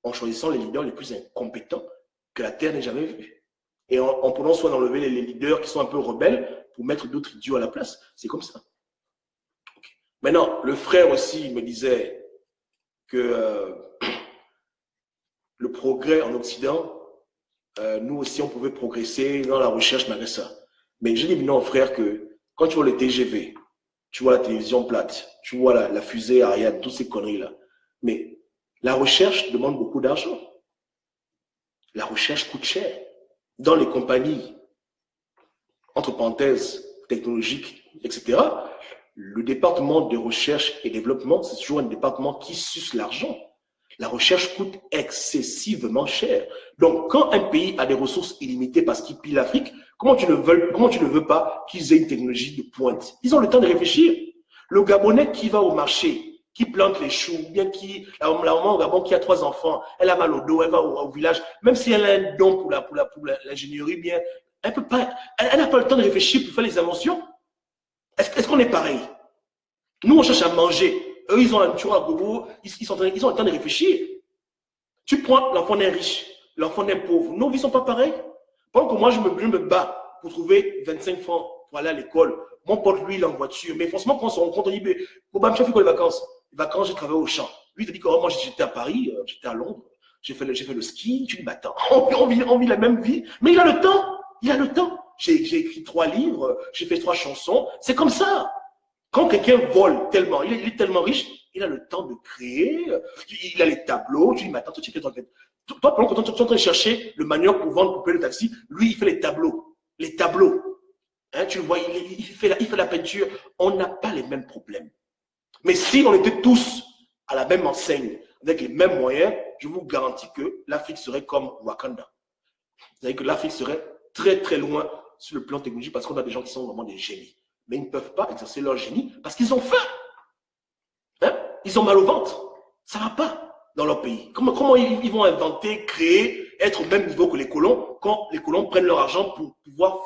En choisissant les leaders les plus incompétents que la Terre n'ait jamais vus. Et en prenant soin d'enlever les leaders qui sont un peu rebelles pour mettre d'autres idiots à la place. C'est comme ça. Okay. Maintenant, le frère aussi me disait que le progrès en Occident, nous aussi, on pouvait progresser dans la recherche malgré ça. Mais je dis non, frère, que quand tu vois le TGV, tu vois la télévision plate, tu vois la fusée Ariane, toutes ces conneries-là. Mais La recherche demande beaucoup d'argent. La recherche coûte cher. Dans les compagnies, entre parenthèses, technologiques, etc., le département de recherche et développement, c'est toujours un département qui suce l'argent. La recherche coûte excessivement cher. Donc, quand un pays a des ressources illimitées parce qu'il pille l'Afrique, comment tu ne veux pas qu'ils aient une technologie de pointe? Ils ont le temps de réfléchir. Le Gabonais qui va au marché, qui plante les choux, bien la maman au Gabon qui a 3 enfants, elle a mal au dos, elle va au village, même si elle a un don pour l'ingénierie, bien, elle n'a pas le temps de réfléchir pour faire les inventions. Est-ce qu'on est pareil? Nous, on cherche à manger. Eux, ils ont un tour à gogo, ils ont le temps de réfléchir. Tu prends l'enfant d'un riche, l'enfant d'un pauvre. Nos vies ne sont pas pareilles. Pendant que moi, je me bats pour trouver 25 francs pour aller à l'école. Mon pote, lui, il est en voiture. Mais franchement, quand on se rencontre, on dit, pour Bam, tu as fait quoi les vacances? Les vacances, j'ai travaillé au champ. Lui, il te dit que moi, j'étais à Paris, j'étais à Londres, j'ai fait le ski. Tu dis, bah attends, on vit la même vie. Mais il a le temps. Il a le temps. J'ai écrit 3 livres, j'ai fait 3 chansons. C'est comme ça. Quand quelqu'un vole tellement, il est tellement riche, il a le temps de créer, il a les tableaux. Tu dis, mais attends, toi, tu fais ton fait. Toi, pendant que tu es en train de chercher le manuel pour vendre, pour payer le taxi, lui, il fait les tableaux. Les tableaux. Hein, tu le vois, il fait la peinture. On n'a pas les mêmes problèmes. Mais si on était tous à la même enseigne, avec les mêmes moyens, je vous garantis que l'Afrique serait comme Wakanda. C'est-à-dire que l'Afrique serait très, très loin sur le plan technologique parce qu'on a des gens qui sont vraiment des génies. Mais ils ne peuvent pas exercer leur génie parce qu'ils ont faim. Hein? Ils ont mal au ventre. Ça ne va pas dans leur pays. Comment ils vont inventer, créer, être au même niveau que les colons quand les colons prennent leur argent pour pouvoir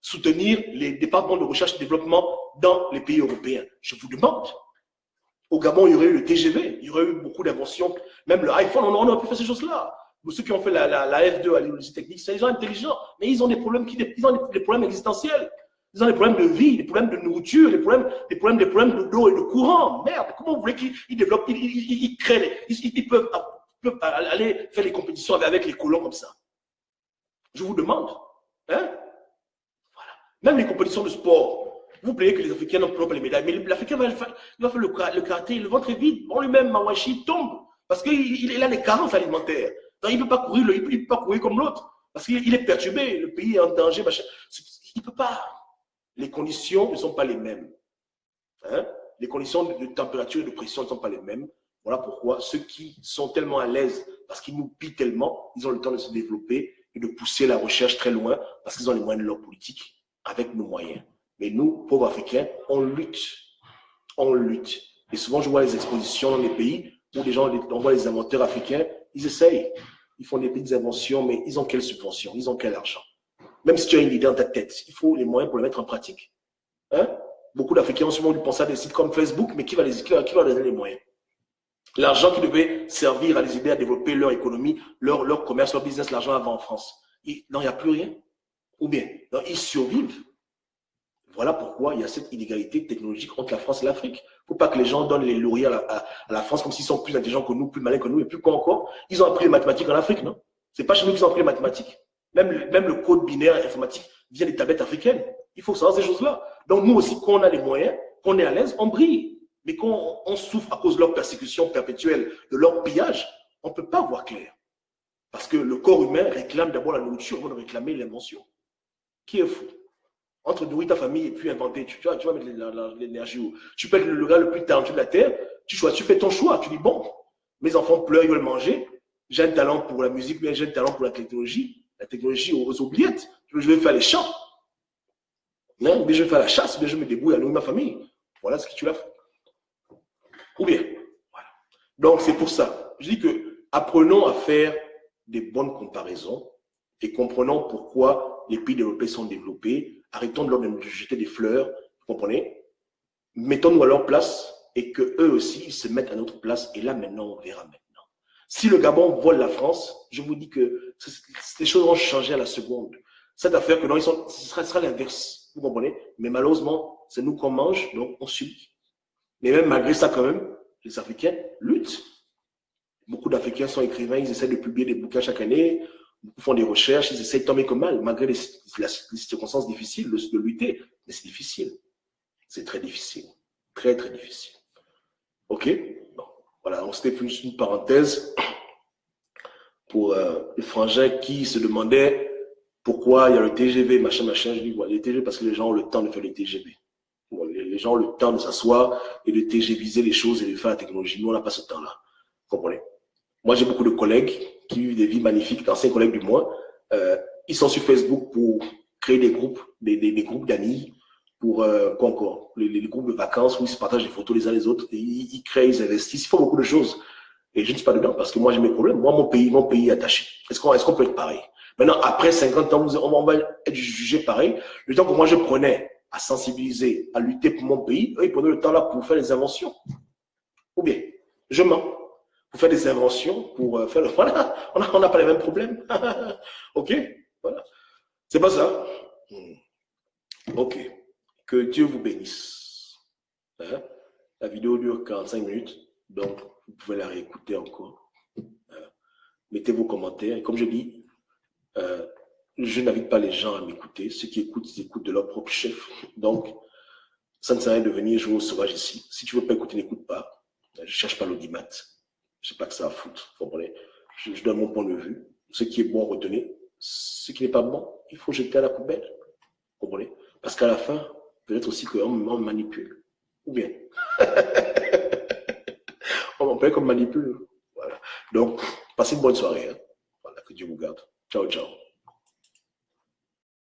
soutenir les départements de recherche et de développement dans les pays européens? Je vous demande. Au Gabon, il y aurait eu le TGV, il y aurait eu beaucoup d'inventions, même le iPhone, on aurait pu faire ces choses-là. Ceux qui ont fait la F2 à l'université technique, c'est des gens intelligents, mais ils ont des problèmes, des problèmes existentiels. Ils ont des problèmes de vie, des problèmes de nourriture, des problèmes d'eau et de courant. Merde, comment vous voulez qu'ils développent, ils créent, ils peuvent aller faire les compétitions avec les colons comme ça? Je vous demande. Hein? Voilà. Même les compétitions de sport. Vous plaît que les Africains n'ont pas les médailles, mais l'Africain va faire le karaté, le ventre est vide. On lui-même, Mawashi, tombe parce qu'il a des carences alimentaires. Donc, il ne peut pas courir, peut pas courir comme l'autre parce qu'il est perturbé, le pays est en danger. Machin. Il ne peut pas. Les conditions ne sont pas les mêmes. Hein? Les conditions de température et de pression ne sont pas les mêmes. Voilà pourquoi ceux qui sont tellement à l'aise, parce qu'ils nous pillent tellement, ils ont le temps de se développer et de pousser la recherche très loin parce qu'ils ont les moyens de leur politique avec nos moyens. Mais nous, pauvres Africains, on lutte. On lutte. Et souvent, je vois les expositions dans les pays où les gens, on voit les inventeurs africains, ils essayent. Ils font des petites inventions, mais ils ont quelle subvention? Ils ont quel argent? Même si tu as une idée dans ta tête, il faut les moyens pour le mettre en pratique. Hein? Beaucoup d'Africains ont souvent dû penser à des sites comme Facebook, mais qui va leur donner les moyens? L'argent qui devait servir à les aider à développer leur économie, leur commerce, leur business, l'argent avant en France. Non, il n'y a plus rien. Ou bien, non, ils survivent. Voilà pourquoi il y a cette inégalité technologique entre la France et l'Afrique. Il ne faut pas que les gens donnent les lauriers à la France comme s'ils sont plus intelligents que nous, plus malins que nous, et plus quoi encore. Ils ont appris les mathématiques en Afrique, non? Ce n'est pas chez nous qu'ils ont appris les mathématiques. Même le code binaire informatique vient des tablettes africaines. Il faut savoir ces choses-là. Donc nous aussi, quand on a les moyens, qu'on est à l'aise, on brille. Mais quand on souffre à cause de leur persécution perpétuelle, de leur pillage, on ne peut pas voir clair. Parce que le corps humain réclame d'abord la nourriture avant de réclamer l'invention. Qui est fou? Entre nourrir ta famille et puis inventer, tu vas mettre l'énergie où tu peux être le gars le plus talentueux de la terre, tu fais ton choix, tu dis bon, mes enfants pleurent, ils veulent manger, j'ai un talent pour la musique, mais j'ai un talent pour la technologie aux oubliettes, je vais faire les champs, non, mais je vais faire la chasse, mais je me débrouille à nourrir ma famille. Voilà ce que tu as fait. Ou bien, voilà. Donc c'est pour ça, je dis que apprenons à faire des bonnes comparaisons et comprenons pourquoi les pays développés sont développés. Arrêtons de leur jeter des fleurs, vous comprenez? Mettons-nous à leur place et qu'eux aussi ils se mettent à notre place. Et là, maintenant, on verra maintenant. Si le Gabon vole la France, je vous dis que les choses vont changer à la seconde. Cette affaire que non, ce sera l'inverse, vous comprenez? Mais malheureusement, c'est nous qu'on mange, donc on subit. Mais même malgré ça, quand même, les Africains luttent. Beaucoup d'Africains sont écrivains, ils essaient de publier des bouquins chaque année. Ils font des recherches, ils essayent tant bien que mal, malgré les circonstances difficiles de lutter. Mais c'est difficile. C'est très difficile. Très, très difficile. OK? Bon, voilà. Voilà, on c'était juste une parenthèse pour les frangins qui se demandaient pourquoi il y a le TGV, machin, machin. Je dis, voilà, les TGV parce que les gens ont le temps de faire les TGV. Bon, les gens ont le temps de s'asseoir et de TGViser les choses et de faire la technologie. Nous, on n'a pas ce temps-là. Vous comprenez? Moi, j'ai beaucoup de collègues qui vivent des vies magnifiques, d'anciens collègues du moins. Ils sont sur Facebook pour créer des groupes, des groupes d'amis, pour quoi encore, les groupes de vacances où ils se partagent des photos les uns les autres. Et ils créent, ils investissent, ils font beaucoup de choses. Et je ne suis pas dedans parce que moi, j'ai mes problèmes. Moi, mon pays est attaché. Est-ce qu'on peut être pareil? Maintenant, après 50 ans, on va être jugé pareil. Le temps que moi, je prenais à sensibiliser, à lutter pour mon pays, eux, ils prenaient le temps là pour faire des inventions. Ou bien, je mens. Pour faire des inventions, pour faire le... Voilà, on n'a pas les mêmes problèmes. OK? Voilà. C'est pas ça. OK. Que Dieu vous bénisse. Hein? La vidéo dure 45 minutes, donc vous pouvez la réécouter encore. Mettez vos commentaires. Et comme je dis, je n'invite pas les gens à m'écouter. Ceux qui écoutent, ils écoutent de leur propre chef. Donc, ça ne sert à rien de venir jouer au sauvage ici. Si tu ne veux pas écouter, n'écoute pas. Je ne cherche pas l'audimat. Je n'ai pas que ça à foutre. Vous comprenez? Je donne mon point de vue. Ce qui est bon, retenez. Ce qui n'est pas bon, il faut jeter à la poubelle. Vous comprenez? Parce qu'à la fin, peut-être aussi qu'on me manipule. Ou bien, on peut comme manipule. Voilà. Donc, passez une bonne soirée. Hein. Voilà, que Dieu vous garde. Ciao, ciao.